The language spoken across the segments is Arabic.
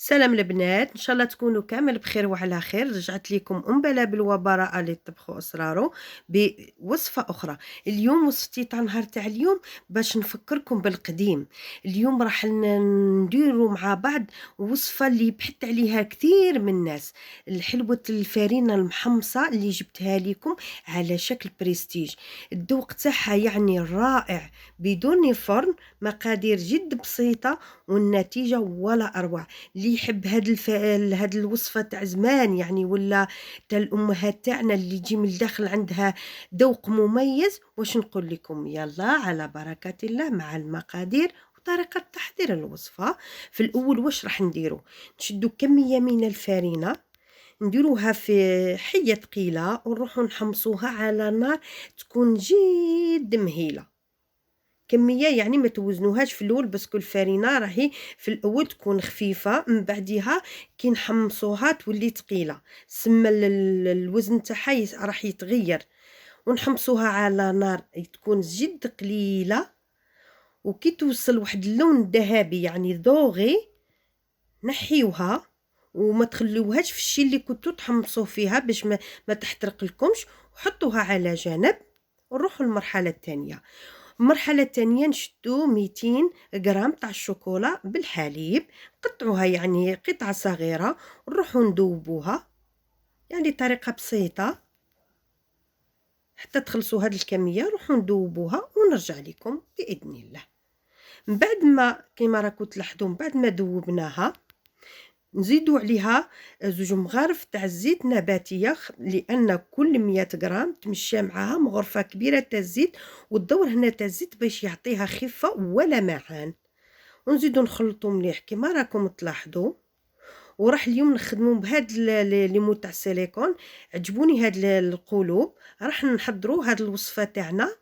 سلام البنات، ان شاء الله تكونوا كامل بخير وعلى خير. رجعت لكم ام بلابل وبراءه للطبخ واسراره بوصفه اخرى. اليوم وصفتي تاع نهار تاع اليوم باش نفكركم بالقديم. اليوم راح نديروا مع بعض وصفه اللي بحث عليها كثير من الناس، الحلوه الفارينه المحمصه اللي جبتها لكم على شكل بريستيج. الذوق تاعها يعني رائع بدون فرن، مقادير جد بسيطه والنتيجه ولا اروع. اللي يحب هاد الوصفة تاع زمان يعني، ولا تاع الأمهات تاعنا اللي يجي من الداخل عندها ذوق مميز. واش نقول لكم؟ يلا على بركة الله مع المقادير وطريقة تحضير الوصفة. في الأول واش راح نديرو؟ نشدو كمية من الفرينة، نديروها في حية ثقيلة ونروحو نحمصوها على نار تكون جد مهيلة. كميه يعني ما توزنوهاش في الاول، باسكو الفرينه راهي في الاول تكون خفيفه، من بعدها كي نحمصوها تولي ثقيله، سما الوزن تاعها راح يتغير. ونحمصوها على نار تكون جد قليله، وكي توصل واحد اللون الذهبي يعني ذوغي نحيوها وما تخلوهاش في الشيء اللي كنتو تحمصوا فيها باش ما تحترق لكمش، وحطوها على جنب. ونروحوا للمرحله الثانيه. المرحلة الثانية نشدو 200 غرام تاع الشوكولا بالحليب، قطعوها يعني قطعة صغيرة، ونروحو ندوبوها يعني طريقة بسيطة حتى تخلصوا هاد الكمية. نروحو ندوبوها ونرجع لكم بإذن الله. من بعد ما كيما راكم تلاحظوا، من بعد ما دوبناها نزيدو عليها 2 مغارف تاع الزيت نباتيه، لان كل 100 غرام تمشى معاها مغرفه كبيره تاع الزيت، والدور هنا تاع الزيت باش يعطيها خفه ولا معان. ونزيدو نخلطو مليح كيما راكم تلاحظوا. وراح اليوم نخدمو بهاد ليمون تاع السيليكون، عجبوني هاد القلوب. راح نحضروا هاد الوصفه تاعنا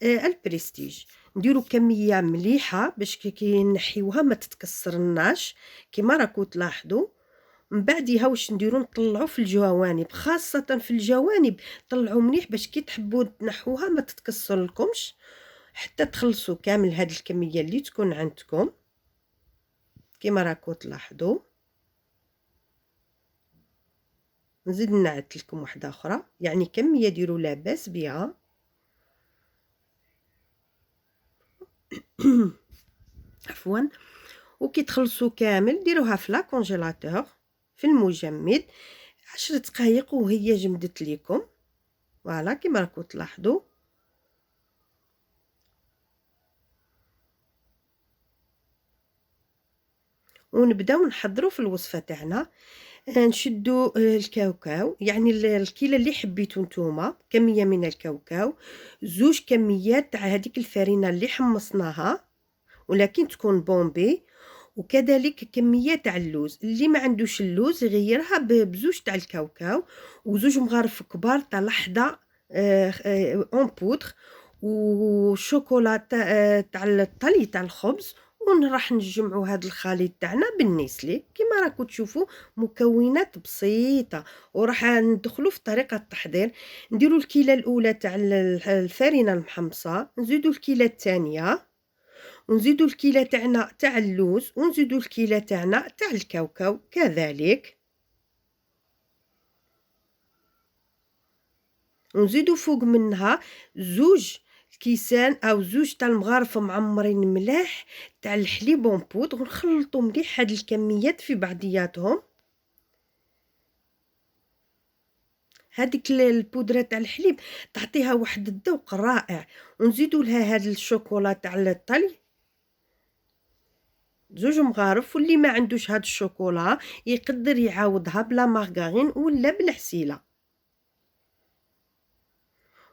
البريستيج. نديرو كميه مليحه باش كي نحيوها ما تتكسرناش كيما راكم تلاحظوا. من بعدها واش نديرو؟ نطلعو في الجوانب، خاصه في الجوانب طلعوا مليح باش كي تحبوا تنحوها ما تتكسر لكمش، حتى تخلصوا كامل هاد الكميه اللي تكون عندكم كيما راكم تلاحظوا. نزيد نعد لكم واحده اخرى، يعني كميه ديروا لاباس بها. عفوا. وكي تخلصوا كامل ديروها في لا كونجيلاتور في المجمد 10 دقائق وهي جمدت لكم. فوالا كيما راكم تلاحظوا. ونبداو نحضروا في الوصفه تاعنا. نشدوا الكاوكاو، يعني الكيله اللي حبيتو نتوما، كميه من الكاوكاو، 2 كميات تاع هذيك الفرينه اللي حمصناها ولكن تكون بومبي، وكذلك كميه تاع اللوز. اللي ما عندوش اللوز يغيرها بزوج تاع الكاوكاو، وزوج مغارف كبار تاع لحظه اون بودر، وشوكولا تاع الطلي تاع الخبز. وراح نجمعوا هذا الخليط تاعنا بالنسلي كما راكم تشوفوا، مكونات بسيطه. وراح ندخلوا في طريقه التحضير. نديروا الكيله الاولى تاع الفرينه المحمصه، نزيدوا الكيله الثانيه، ونزيدوا الكيله تاعنا تاع اللوز، ونزيدوا الكيله تاعنا تاع الكاوكاو كذلك، ونزيدوا فوق منها 2 كيسان او 2 تاع المغارف معمرين ملاح تاع الحليب اون بودر، ونخلطوا مليح هاد الكميات في بعضياتهم. هذيك البودره تاع الحليب تعطيها واحد الذوق رائع. ونزيدوا لها هاد الشوكولا تاع الطلي 2 مغارف، واللي ما عندوش هاد الشوكولا يقدر يعاودها بلا مارغرين ولا بالعسيله.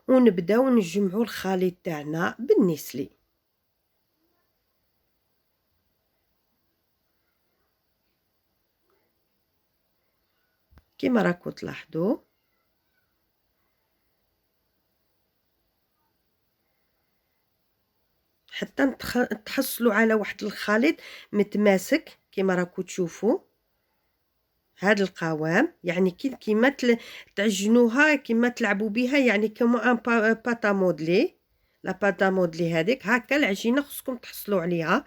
ونبداو نجمعوا الخليط تاعنا بالنسلي كما راكم تلاحظوا. حتى تحصلوا على واحد الخليط متماسك كما راكم تشوفوا. هذا القوام يعني كيما تعجنوها، كيما تلعبوا بها، يعني كما ان باتا مودلي. لا باتا مودلي هذيك هكا العجينه خصكم تحصلوا عليها.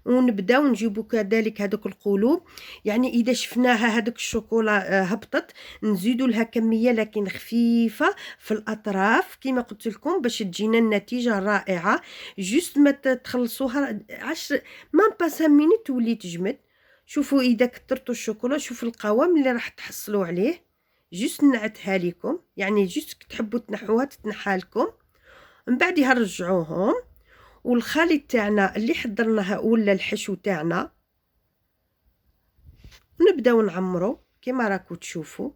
ونبداو نجيبو كذلك هادوك القلوب. يعني اذا شفناها هادوك الشوكولا هبطت، نزيدوا لها كميه لكن خفيفه في الاطراف كما قلت لكم باش تجينا النتيجه رائعه. جوست ما تخلصوها 10 مام با 5 مينوت تولي تجمد. شوفوا اذا كثرتوا الشوكولا، شوفوا القوام اللي راح تحصلوا عليه. جوست نعتها لكم، يعني جوست تحبوا تنحوها تتنحى لكم، من بعدها رجعوهم. والخليط تاعنا اللي حضرناه ولا الحشو تاعنا نبداو نعمرو كما راكم تشوفوا.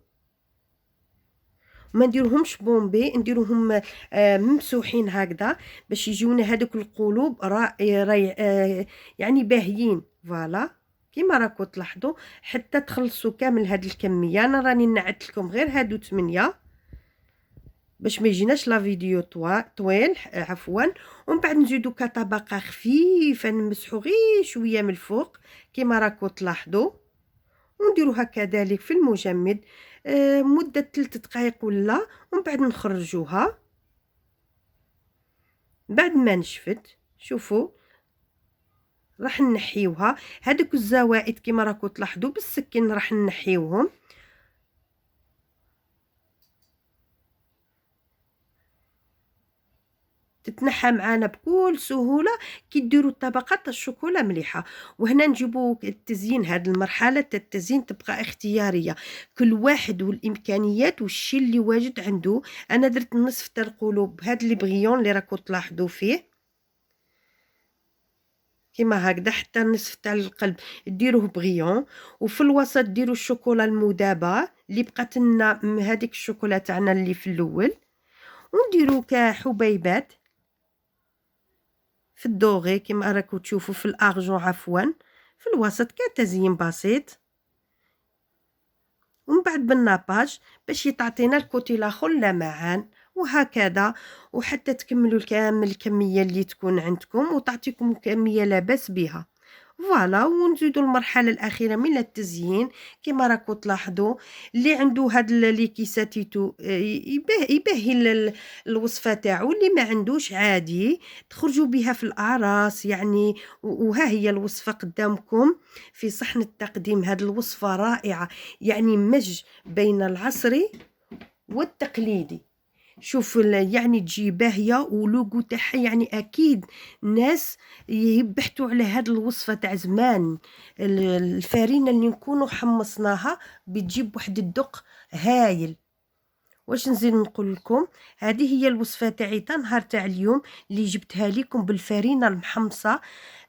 ما نديروهمش بومبي، نديروهم ممسوحين هكذا باش يجيونا هذوك القلوب يعني باهيين. فوالا كما راكم تلاحظوا حتى تخلصوا كامل هاد الكميه. انا راني نعت لكم غير هادو 8 باش ما يجيناش لا فيديو طويل عفوا. ومن بعد نزيدو كطبقه خفيفه نمسحو غير شويه من الفوق كما راكم تلاحظوا، ونديروها كذلك في المجمد مده 3 دقائق ولا. ومن بعد نخرجوها بعد ما نشفت. شوفوا راح نحيوها هذوك الزوائد كما راكم تلاحظوا بالسكين راح نحيوهم. تتنحى معانا بكل سهوله كي ديروا طبقات الشوكولا مليحه. وهنا نجيبوا التزيين. هذه المرحله التزيين تبقى اختياريه، كل واحد والامكانيات والشي اللي واجد عنده. انا درت نصف تاع القلوب هذا اللي بغيون اللي راكم تلاحظوا فيه كيما هكذا، حتى النصف تاع القلب ديروه بغيون. وفي الوسط ديروا الشوكولا المذابه اللي بقات لنا من هذيك الشوكولا تاعنا اللي في الاول، ونديروا كحبيبات في الدوغي كما راكم تشوفوا في الارجون عفوا في الوسط كتزيين بسيط. ومن بعد بالناباج باش يتعطينا الكوتي الاخر لمعان وهكذا، وحتى تكملوا كامل الكميه اللي تكون عندكم وتعطيكم كميه لاباس بها. فوالا ونزيدوا المرحله الاخيره من التزيين كما راكم تلاحظوا. اللي عنده هاد لي كيساتيتو يباهي الوصفه تاعو، اللي ما عندوش عادي تخرجوا بها في الاعراس يعني. وها هي الوصفه قدامكم في صحن التقديم. هاد الوصفه رائعه، يعني مزج بين العصري والتقليدي. شوف يعني تجي باهيه ولوغو تاعها، يعني اكيد الناس يبحثوا على هاد الوصفه تاع زمان. الفارينه اللي نكونوا حمصناها بتجيب واحد الدق هايل. واش نزيد نقول لكم، هذه هي الوصفه تاعي تاع نهار تاع اليوم اللي جبتها لكم بالفارينه المحمصه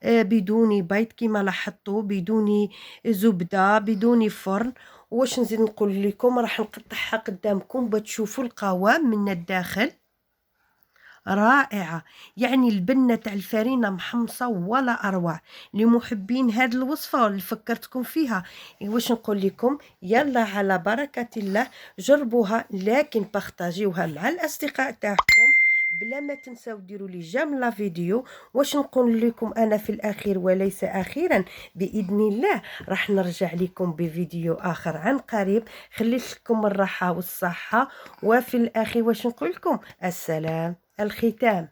بدون بيض كما لاحظتوا، بدون زبده، بدون فرن. واش نزيد نقول لكم، راح نقطعها قدامكم بتشوفوا القوام من الداخل رائعه. يعني البنه تاع الفارينه محمصه ولا اروع. لمحبين هذه الوصفه اللي فكرتكم فيها، واش نقول لكم، يلا على بركه الله جربوها، لكن بارطاجيوها مع الاصدقاء تاعكم بلا ما تنساو ديروا لي جيم لا فيديو. واش نقول لكم انا في الاخير وليس اخيرا، باذن الله راح نرجع لكم بفيديو اخر عن قريب. خليت لكم الراحه والصحه، وفي الاخير واش نقول لكم، السلام الختام.